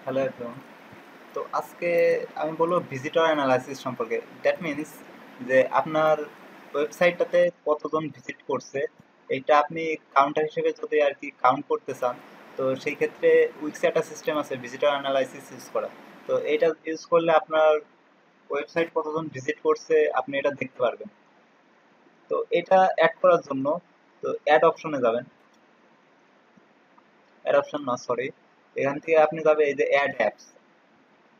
Hello everyone. তো আজকে আমি বলবো ভিজিটর অ্যানালাইসিস সম্পর্কে। দ্যাট মিনস যে আপনার ওয়েবসাইটটাতে কতজন ভিজিট করছে এইটা আপনি কাউন্টার হিসেবে যদি আর কি কাউন্ট করতে চান, তো সেই ক্ষেত্রে উইক্সে একটা সিস্টেম আছে ভিজিটর অ্যানালাইসিস ইউজ করা। তো এইটা ইউজ করলে আপনার ওয়েবসাইট কতজন ভিজিট করছে আপনি এটা দেখতে পারবেন। তো এটা অ্যাড করার জন্য তো অ্যাড অপশনে যাবেন। অ্যাড অপশন না, সরি, এখান থেকে আপনি যাবেন এই যে অ্যাড অ্যাপস।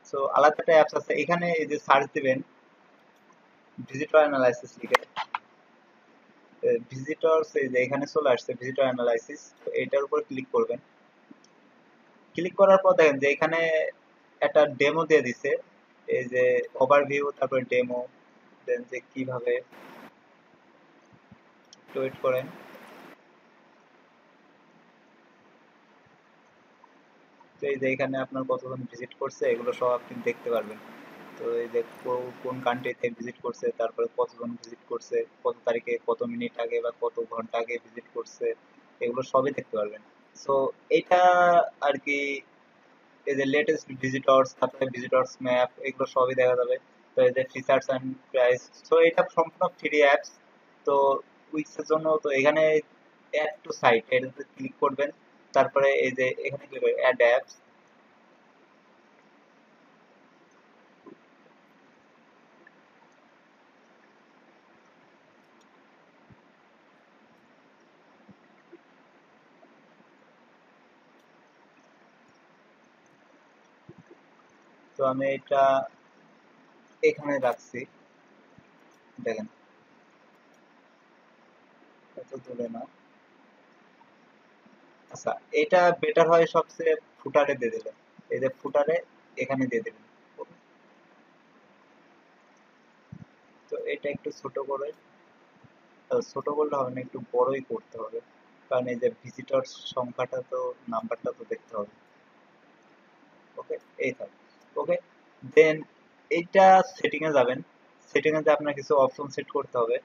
সো আলাদা একটা অ্যাপস আছে, এখানে এই যে সার্চ দিবেন ভিজিটর অ্যানালাইসিস লিখে। ভিজিটরস এই যে এখানে চলে আসছে ভিজিটর অ্যানালাইসিস, তো এটার উপর ক্লিক করবেন। ক্লিক করার পর দেখেন যে এখানে একটা ডেমো দিয়ে দিছে, এই যে ওভারভিউ, তারপরে ডেমো, দেন যে কিভাবে, একটু ওয়েট করেন। তো এই যে এখানে আপনার কতজন ভিজিট করছে এগুলো সব আপনি দেখতে পারবেন। তো এই যে কোন কান্ট্রিতে ভিজিট করছে, তারপরে কতজন ভিজিট করছে, কত তারিখে, কত মিনিট আগে বা কত ঘন্টা আগে ভিজিট করছে, এগুলো সবই দেখতে পারবেন। সো এটা আর কি এই যে লেটেস্ট ভিজিটরস, তারপরে ভিজিটরস ম্যাপ, এগুলো সবই দেখা যাবে। তো এই যে ফিচার্স অ্যান্ড প্রাইস, তো এটা সম্পূর্ণ ফ্রি অ্যাপস। তো উইক্সের জন্য তো এখানে অ্যাড টু সাইট এটাতে ক্লিক করবেন। তারপরে এই যে এখানে ক্লিক করবেন অ্যাড অ্যাপস। তো আমি এটা এখানে রাখছি, দেখেন এত দূরে না। আচ্ছা, এটা বেটার হয় সবচেয়ে ফুটারে দিয়ে দিলেন, এই যে ফুটারে এখানে দিয়ে দিলেন। তো এটা একটু ছোট করে, ছোট করলে হবে না, একটু বড়ই করতে হবে, কারণ এই যে ভিজিটর সংখ্যাটা তো, নাম্বারটা তো দেখতে হবে। ওকে, এই থাক। ওকে, দেন এইটা সেটিং এ যাবেন। সেটিং এ আপনার কিছু অপশন সেট করতে হবে।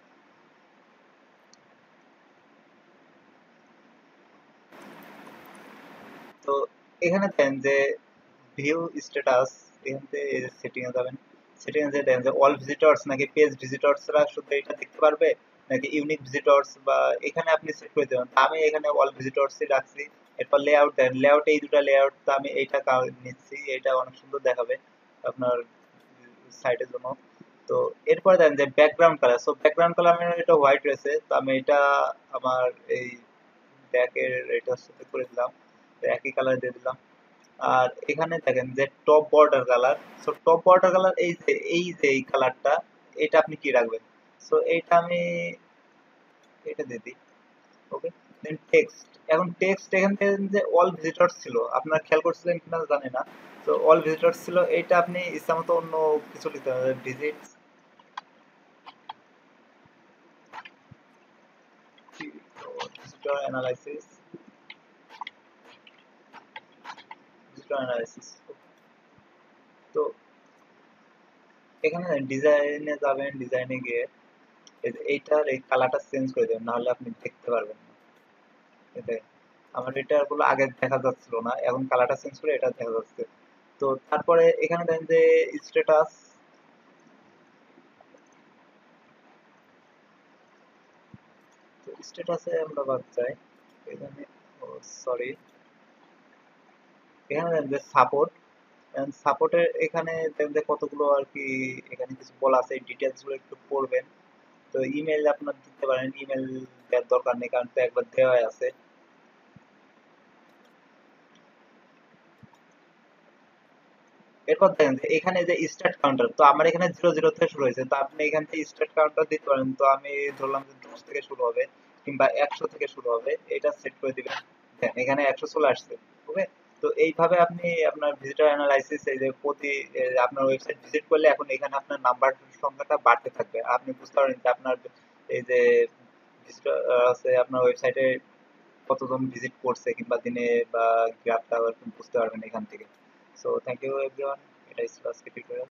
তো এখানে দেন যে ভিউ স্ট্যাটাস, এখান থেকে সেটিং এ যাবেন। সেটিং এ দেন যে অল ভিজিটরস নাকি পেজ ভিজিটরসরা শুধু এটা দেখতে পারবে, নাকি ইউনিক ভিজিটরস, বা এখানে আপনি সেট করে দেবেন। আমি এখানে অল ভিজিটরসই রাখছি। এরপর লেআউট দেন, লেআউট এই দুটো লেআউট, তো আমি এইটা নিচ্ছি, এটা অনেক সুন্দর দেখাবে আপনার সাইটের জন্য। তো এরপরে দেন যে background colour, so background colour আমার এটা হোয়াইট রয়েছে, তো আমি এটা আমার এই ব্যাকের এটার সাথে করে দিলাম, তো একই কালার দিয়ে দিলাম। আর এখানে দেখেন যে top border colour, so top border colour এই যে এই কালারটা, এটা আপনি কি রাখবেন? সো এইটা আমি এটা দিয়ে দিই। ওকে, দেন টেক্সট। এখন টেক্সট এখান থেকে যে অল ভিজিটরস ছিল, আপনারা খেয়াল করছিলেন কিনা জানি না। তো অল ভিজিটরস ছিল, এইটা আপনি ইচ্ছা মতো অন্য কিছু লিখতে হবে, visit visitor analysis, visitor analysis. তো এখানে ডিজাইনে যাবেন, ডিজাইনে গিয়ে এইটার এই কালারটা চেঞ্জ করে দেবেন, নাহলে আপনি দেখতে পারবেন না। এটাই, আমার এটা গুলো আগে দেখা যাচ্ছিল না, এখন কালারটা চেঞ্জ করে এটা দেখা যাচ্ছে। তো তারপরে এখানে দেখেন যে স্ট্যাটাস, তো স্ট্যাটাসে আমরা বাদ যাই এখানে। ও সরি, এখানে দেখেন যে সাপোর্ট, সাপোর্টের এখানে দেখেন যে কতগুলো আর কি, এখানে কিছু বলা আছে, এই ডিটেলস গুলো একটু পড়বেন। তো ইমেল আপনার দিতে পারেন, ইমেল দেওয়ার দরকার নেই, কারণ তো একবার দেওয়াই আছে। এরপর দেখেন যে এখানে যে স্টার্ট কাউন্টার, তো আমার এখানে 00 থেকে শুরু হয়েছে, তো আপনি এখান থেকে স্টার্ট কাউন্টার দিতে পারেন। তো আমি ধরলাম যে 10 থেকে শুরু হবে, কিংবা 100 থেকে শুরু হবে, এটা সেট করে দিবেন। দেখেন এখানে 100 চলে আসছে। ওকে, তো এইভাবে আপনি আপনার ভিজিটর অ্যানালাইসিস, এই যে প্রতি আপনার ওয়েবসাইট ভিজিট করলে এখন এখানে আপনার নাম্বার সংখ্যাটা বাড়তে থাকবে, আপনি বুঝতে পারেন যে আপনার এই যে ভিজিটর আছে আপনার ওয়েবসাইটে কতজন ভিজিট করছে, কিংবা দিনে, বা গ্রাফটা বুঝতে পারবেন এখান থেকে। সো থ্যাংক ইউ এভরিওয়ান, এটাই ছিল আজকে টিউটোরিয়াল।